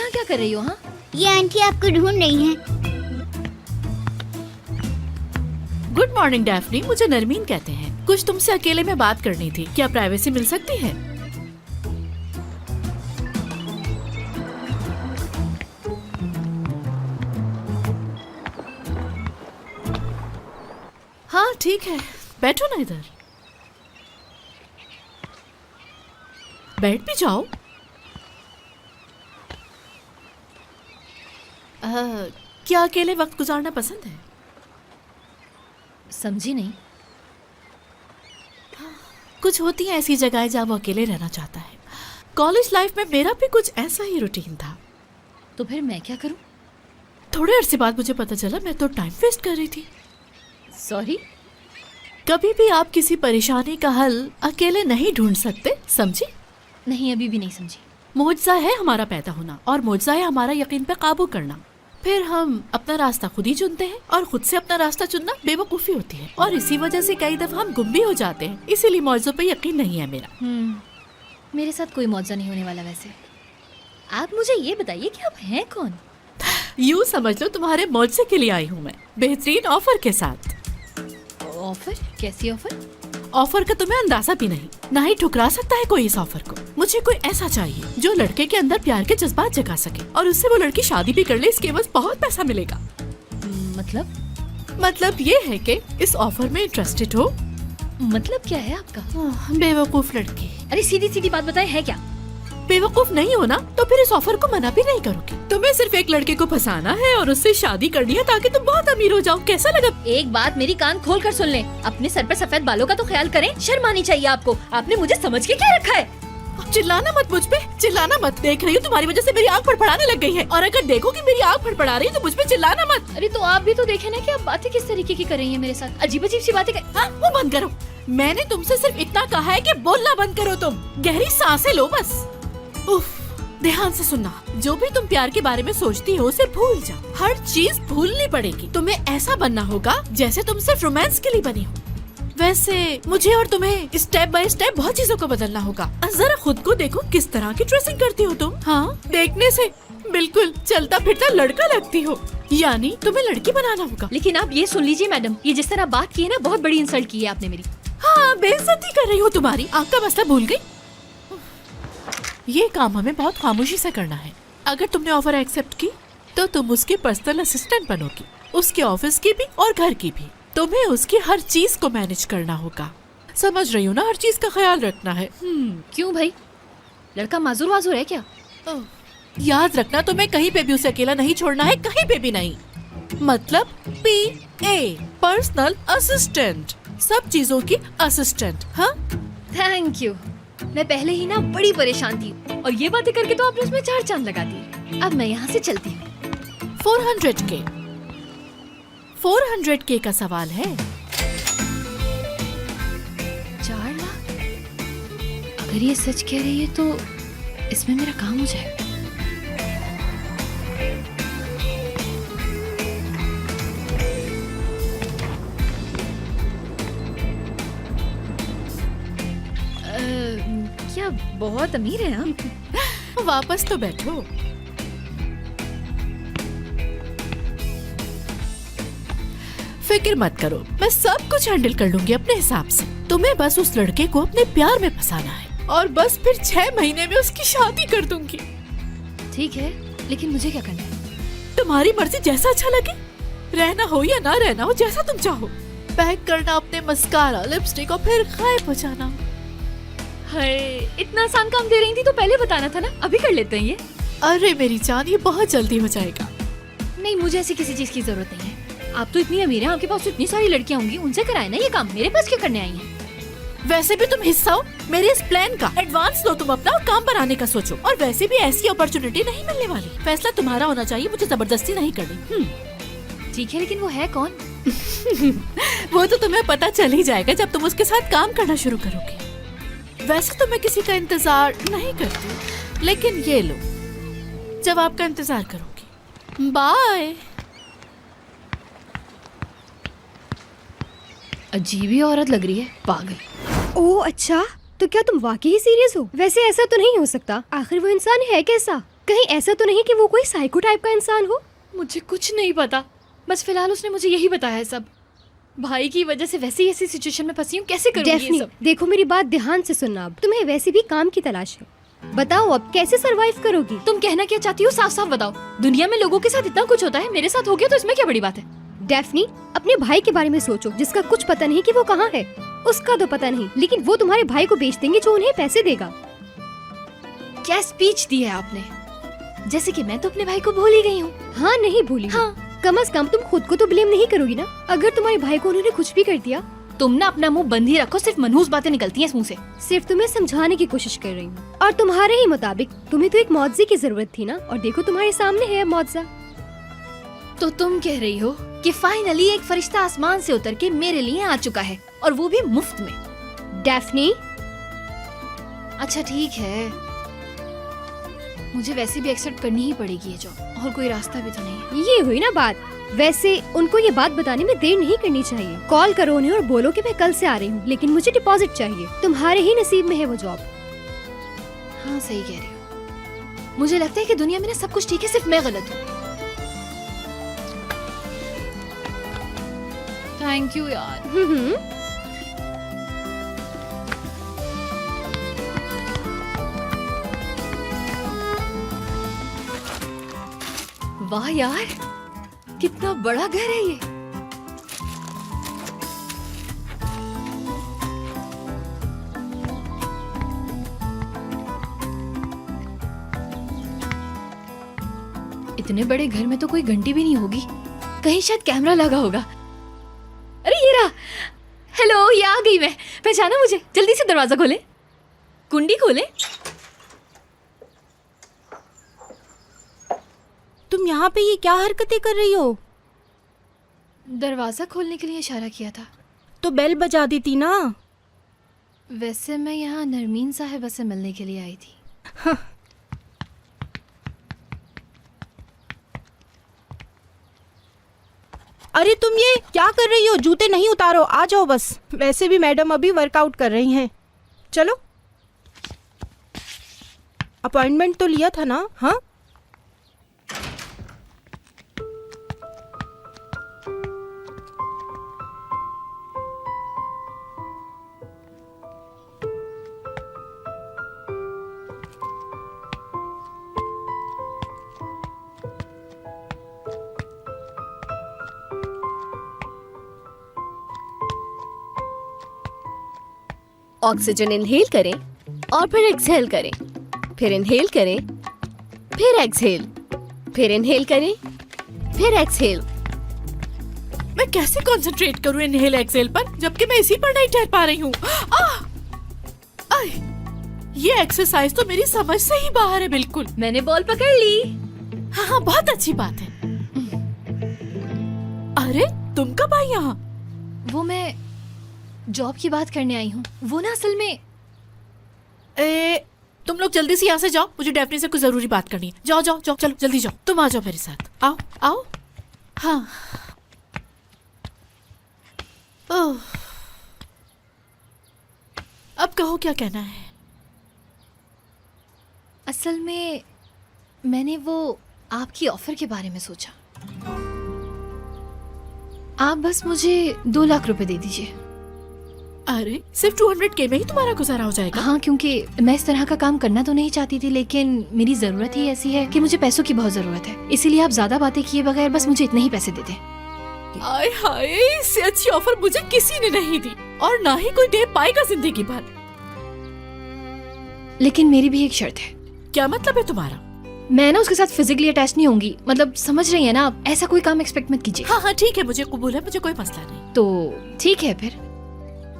यहाँ क्या कर रही हो? हाँ, ये आंटी आपको ढूंढ रही हैं। गुड मॉर्निंग डैफ्नी, मुझे नरमीन कहते हैं। कुछ तुमसे अकेले में बात करनी थी, क्या प्राइवेसी मिल सकती है? हाँ ठीक है, बैठो ना इधर। बैठ भी जाओ। क्या अकेले वक्त गुजारना पसंद है? समझी नहीं। कुछ होती हैं ऐसी जगहें जहाँ वो अकेले रहना चाहता है। कॉलेज लाइफ में मेरा भी कुछ ऐसा ही रूटीन था। तो फिर मैं क्या करूं? थोड़े अरसे बाद मुझे पता चला मैं तो टाइम वेस्ट कर रही थी। सॉरी। कभी भी आप किसी परेशानी का हल अकेले नहीं ढूंढ सकते, समझी? नहीं, अभी भी नहीं समझी। मुआवजा है हमारा पैदा होना और मुआवजा है हमारा यकीन पे काबू करना। फिर हम अपना रास्ता खुद ही चुनते हैं और खुद से अपना रास्ता चुनना बेवकूफ़ी होती है और इसी वजह से कई दफा हम गुम भी हो जाते हैं। इसीलिए मुआवजों पे यकीन नहीं है मेरा। मेरे साथ कोई मुआवजा नहीं होने वाला। वैसे आप मुझे ये बताइए कि आप हैं कौन? यूँ समझ लो तुम्हारे मुआवजे के लिए आई हूँ मैं, बेहतरीन ऑफर के साथ। ऑफर? कैसी ऑफर? ऑफर का तुम्हें अंदाजा भी नहीं, ना ही ठुकरा सकता है कोई इस ऑफर को। मुझे कोई ऐसा चाहिए जो लड़के के अंदर प्यार के जज्बात जगा सके और उससे वो लड़की शादी भी कर ले, इसके बस बहुत पैसा मिलेगा। मतलब ये है कि इस ऑफर में इंटरेस्टेड हो? मतलब क्या है आपका? बेवकूफ लड़की। अरे सीधी सीधी बात बताए, है क्या? बेवकूफ नहीं हो ना तो फिर इस ऑफर को मना भी नहीं करोगे। तुम्हें सिर्फ एक लड़के को फंसाना है और उससे शादी करनी है ताकि तुम बहुत अमीर हो जाओ। कैसा लगा? एक बात मेरी कान खोल कर सुन ले, अपने सर पर सफेद बालों का तो ख्याल करें। शर्म आनी चाहिए आपको। आपने मुझे समझ के क्या रखा है? चिल्लाना मत मुझ पे, चिल्लाना मत। देख रही हूँ तुम्हारी वजह से मेरी आँख फड़फड़ाने लग गई है और अगर देखो कि मेरी आँख फड़फड़ा रही है तो मुझ पे चिल्लाना मत। अरे तो आप भी तो देखे ना कि आप बातें किस तरीके की कर रही हैं मेरे साथ। अजीब अजीब सी बातें हाँ, वो बंद करो। मैंने तुमसे सिर्फ इतना कहा है कि बोलना बंद करो। तुम गहरी सांसें लो बस। उफ, ध्यान से सुनना। जो भी तुम प्यार के बारे में सोचती हो उसे भूल जाओ। हर चीज भूलनी पड़ेगी। तुम्हें ऐसा बनना होगा जैसे तुम सिर्फ रोमांस के लिए बनी हो। वैसे मुझे और तुम्हें स्टेप बाय स्टेप बहुत चीजों को बदलना होगा। जरा खुद को देखो, किस तरह की ड्रेसिंग करती हो तुम। हाँ, देखने से बिल्कुल चलता फिरता लड़का लगती हो, यानी तुम्हें लड़की बनाना होगा। लेकिन आप ये सुन लीजिए मैडम, ये जिस तरह बात की है ना, बहुत बड़ी इंसल्ट की है आपने मेरी। हाँ, बेइज्जती कर रही हो तुम्हारी। आँख का मसला भूल गई। ये काम हमें बहुत खामोशी से करना है। अगर तुमने ऑफर एक्सेप्ट की तो तुम उसकी पर्सनल असिस्टेंट बनोगी, उसके ऑफिस की भी और घर की भी। तुम्हें उसकी हर चीज को मैनेज करना होगा। समझ रही हो ना? हर चीज का ख्याल रखना है। क्यों भाई, लड़का माजूर वाजूर है क्या? याद रखना, तुम्हें कहीं पे भी उसे अकेला नहीं छोड़ना है, कहीं पे भी नहीं। मतलब PA, पर्सनल असिस्टेंट, सब चीजों की असिस्टेंट। हाँ, थैंक यू। मैं पहले ही ना बड़ी परेशान थी और ये बातें करके तो आपने उसमें 4 चांद लगा दिए। अब मैं यहाँ से चलती हूँ। 400K 400K का सवाल है। 4 लाख? अगर ये सच कह रही है तो इसमें मेरा काम हो जाएगा। क्या बहुत अमीर है आप? वापस तो बैठो। फिक्र मत करो, मैं सब कुछ हैंडल कर लूंगी अपने हिसाब से। तुम्हें बस उस लड़के को अपने प्यार में फंसाना है और बस फिर 6 महीने में उसकी शादी कर दूंगी। ठीक है, लेकिन मुझे क्या करना है? तुम्हारी मर्जी, जैसा अच्छा लगे। रहना हो या ना रहना हो, जैसा तुम चाहो। पैक करना अपने मस्कारा, लिपस्टिक और फिर गायब हो जाना। हाय, इतना आसान काम दे रही थी तो पहले बताना था ना। अभी कर लेते हैं ये। अरे मेरी जान, ये बहुत जल्दी हो जाएगा। नहीं, मुझे ऐसी किसी चीज की जरूरत नहीं है। आप तो इतनी अमीर हैं, आपके पास तो इतनी सारी लड़कियां होंगी, उनसे कराए ना ये काम। मेरे पास क्या करने आई हैं? वैसे भी तुम हिस्सा हो मेरे इस प्लान का। एडवांस लो तुम अपना और काम बनाने का सोचो। और वैसे भी ऐसी अपॉर्चुनिटी नहीं मिलने वाली। फैसला तुम्हारा होना चाहिए, मुझे जबरदस्ती नहीं करनी। ठीक है, लेकिन वो है कौन? वो तो तुम्हें पता चल ही जाएगा जब तुम उसके साथ काम करना शुरू करोगे। वैसे तो मैं किसी का इंतजार नहीं करती, लेकिन ये लो, जवाब का इंतजार करूंगी। बाय। अजीब ही औरत लग रही है, पागल। ओह अच्छा, तो क्या तुम वाकई ही सीरियस हो? वैसे ऐसा तो नहीं हो सकता, आखिर वो इंसान है कैसा? कहीं ऐसा तो नहीं कि वो कोई साइको टाइप का इंसान हो? मुझे कुछ नहीं पता, बस फिलहाल उसने मुझे यही बताया है सब। भाई की वजह से वैसे ही ऐसी सिचुएशन में फंसी हूँ, कैसे करूँगी ये डेफनी, सब? देखो मेरी बात ध्यान से सुनना। अब तुम्हें वैसे भी काम की तलाश है, बताओ अब कैसे सरवाइव करोगी? तुम कहना क्या चाहती हो, साफ साफ बताओ। दुनिया में लोगों के साथ इतना कुछ होता है, मेरे साथ हो गया तो इसमें क्या बड़ी बात है? डेफनी, अपने भाई के बारे में सोचो, जिसका कुछ पता नहीं कि वो कहाँ है। उसका तो पता नहीं, लेकिन वो तुम्हारे भाई को बेच देंगे जो उन्हें पैसे देगा। क्या स्पीच दी है आपने, जैसे कि मैं तो अपने भाई को भूल ही गई हूँ। हाँ, नहीं भूली। हाँ, कम से कम तुम खुद को तो ब्लेम नहीं करोगी ना, अगर तुम्हारे भाई को उन्होंने कुछ भी कर दिया। तुम ना अपना मुंह बंद ही रखो, सिर्फ मनहूस बातें निकलती हैं इस मुंह से। सिर्फ तुम्हें समझाने की कोशिश कर रही हूँ, और तुम्हारे ही मुताबिक तुम्हें तो एक मुआवजे की जरूरत थी ना, और देखो तुम्हारे सामने है मुआवजा। तो तुम कह रही हो कि फाइनली एक फरिश्ता आसमान से उतर के मेरे लिए आ चुका है, और वो भी मुफ्त में। डेफनी, अच्छा ठीक है, मुझे वैसे भी एक्सेप्ट करनी ही पड़ेगी ये जॉब, और कोई रास्ता भी तो नहीं है। ये हुई ना बात। वैसे उनको ये बात बताने में देर नहीं करनी चाहिए। कॉल करो उन्हें और बोलो कि मैं कल से आ रही हूँ, लेकिन मुझे डिपॉजिट चाहिए। तुम्हारे ही नसीब में है वो जॉब। हाँ सही कह रही हो, मुझे लगता है कि दुनिया में ना सब कुछ ठीक है, सिर्फ मैं गलत हूँ। थैंक यू यार। वाह यार, कितना बड़ा घर है ये। इतने बड़े घर में तो कोई घंटी भी नहीं होगी, कहीं शायद कैमरा लगा होगा। अरे ये रहा। हेलो, ये आ गई मैं। पहचाना मुझे? जल्दी से दरवाजा खोले, कुंडी खोले। तुम यहाँ पे ये क्या हरकतें कर रही हो? दरवाजा खोलने के लिए इशारा किया था। तो बेल बजा दी थी ना। वैसे मैं यहाँ नरमीन साहिबा से मिलने के लिए आई थी। अरे तुम ये क्या कर रही हो? जूते नहीं उतारो, आ जाओ बस। वैसे भी मैडम अभी वर्कआउट कर रही हैं। चलो, अपॉइंटमेंट तो लिया था ना? हाँ, ऑक्सीजन इनहेल करें और फिर एक्सहेल करें, फिर इनहेल करें, फिर एक्सहेल, फिर इनहेल करें, फिर एक्सहेल। मैं कैसे कंसंट्रेट करूं इनहेल एक्सहेल पर, जबकि मैं इसी पर नहीं ठहर पा रही हूँ। ये एक्सरसाइज तो मेरी समझ से ही बाहर है बिल्कुल। मैंने बॉल पकड़ ली। हाँ, बहुत अच्छी बात है। अरे तुम कब आई यहाँ? वो मैं जॉब की बात करने आई हूँ। वो ना असल में तुम लोग जल्दी से यहाँ से जाओ, मुझे डेफनी से कुछ जरूरी बात करनी है। जाओ जाओ जाओ, चलो जल्दी जाओ। तुम आ जाओ मेरे साथ, आओ आओ। हाँ, ओह, अब कहो क्या कहना है? असल में मैंने वो आपकी ऑफर के बारे में सोचा। आप बस मुझे 2 लाख रुपए दे दीजिए। अरे सिर्फ 200K में ही तुम्हारा गुजारा हो जाएगा? हाँ, क्योंकि मैं इस तरह का काम करना तो नहीं चाहती थी, लेकिन मेरी जरूरत ही ऐसी है कि मुझे पैसों की बहुत जरूरत है। इसीलिए आप ज्यादा बातें किए बगैर बस मुझे इतने ही पैसे दे दें। आय हाय, इससे अच्छी ऑफर मुझे किसी ने नहीं दी, और ना ही कोई दे पाएगा जिंदगी भर। लेकिन मेरी भी एक शर्त है। क्या मतलब है तुम्हारा? मैं ना उसके साथ फिजिकली अटैच नहीं होंगी, मतलब समझ रही है ना आप? ऐसा कोई काम एक्सपेक्ट मत कीजिए। हाँ हाँ ठीक है, मुझे कबूल है, मुझे कोई मसला नहीं। तो ठीक है, फिर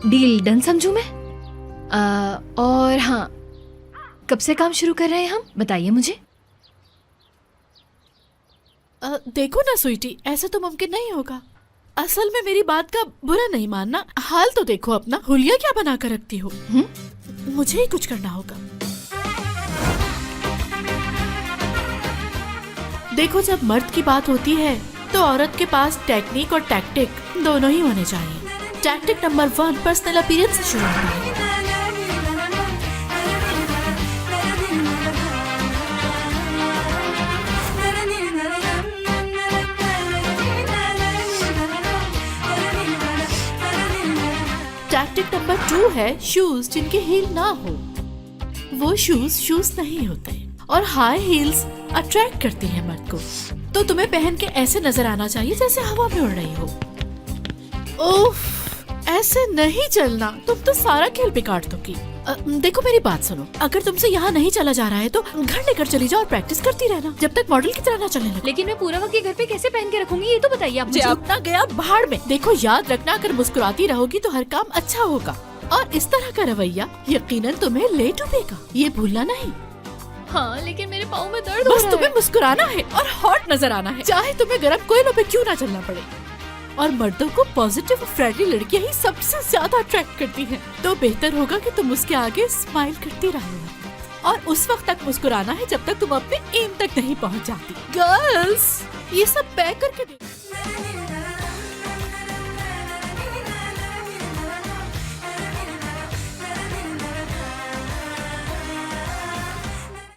डील डन समझू मैं। और हाँ, कब से काम शुरू कर रहे हैं हम, बताइए मुझे। देखो ना स्वीटी, ऐसा तो मुमकिन नहीं होगा। असल में मेरी बात का बुरा नहीं मानना, हाल तो देखो अपना, हुलिया क्या बना कर रखती हो। मुझे ही कुछ करना होगा। देखो, जब मर्द की बात होती है तो औरत के पास टेक्निक और टैक्टिक दोनों ही होने चाहिए। टैक्टिक नंबर 1 पर्सनल अपीयरेंस से शुरू होती है। टैक्टिक नंबर 2 है शूज जिनके हील ना हो। वो शूज नहीं होते और हाई हील्स अट्रैक्ट करती हैं मर्द को। तो तुम्हें पहन के ऐसे नजर आना चाहिए जैसे हवा में उड़ रही हो। ओफ, ऐसे नहीं चलना, तुम तो सारा खेल बिगाड़ दोगी। देखो मेरी बात सुनो, अगर तुमसे यहाँ नहीं चला जा रहा है तो घर लेकर चली जाओ और प्रैक्टिस करती रहना जब तक मॉडल की तरह ना चलने लगे। लेकिन मैं पूरा वक्त ये घर पे कैसे पहन के रखूंगी, ये तो बताइए आप मुझे। अपना गया भाड़ में। देखो याद रखना, अगर मुस्कुराती रहोगी तो हर काम अच्छा होगा और इस तरह का रवैया यकीनन तुम्हें ले डूबेगा, ये भूलना नहीं। हाँ, लेकिन मेरे पाँव में दर्द हो बस रहा तुम्हें है। मुस्कुराना है और हॉट नजर आना है, चाहे तुम्हें गर्म कोयलों पे क्यों ना चलना पड़े। और मर्दों को पॉजिटिव फ्रेंडली लड़कियां ही सबसे ज्यादा अट्रैक्ट करती हैं। तो बेहतर होगा कि तुम उसके आगे स्माइल करती रहो और उस वक्त तक मुस्कुराना है जब तक तुम अपने एम तक नहीं पहुंच जाती। गर्ल्स, ये सब पैक करके दे।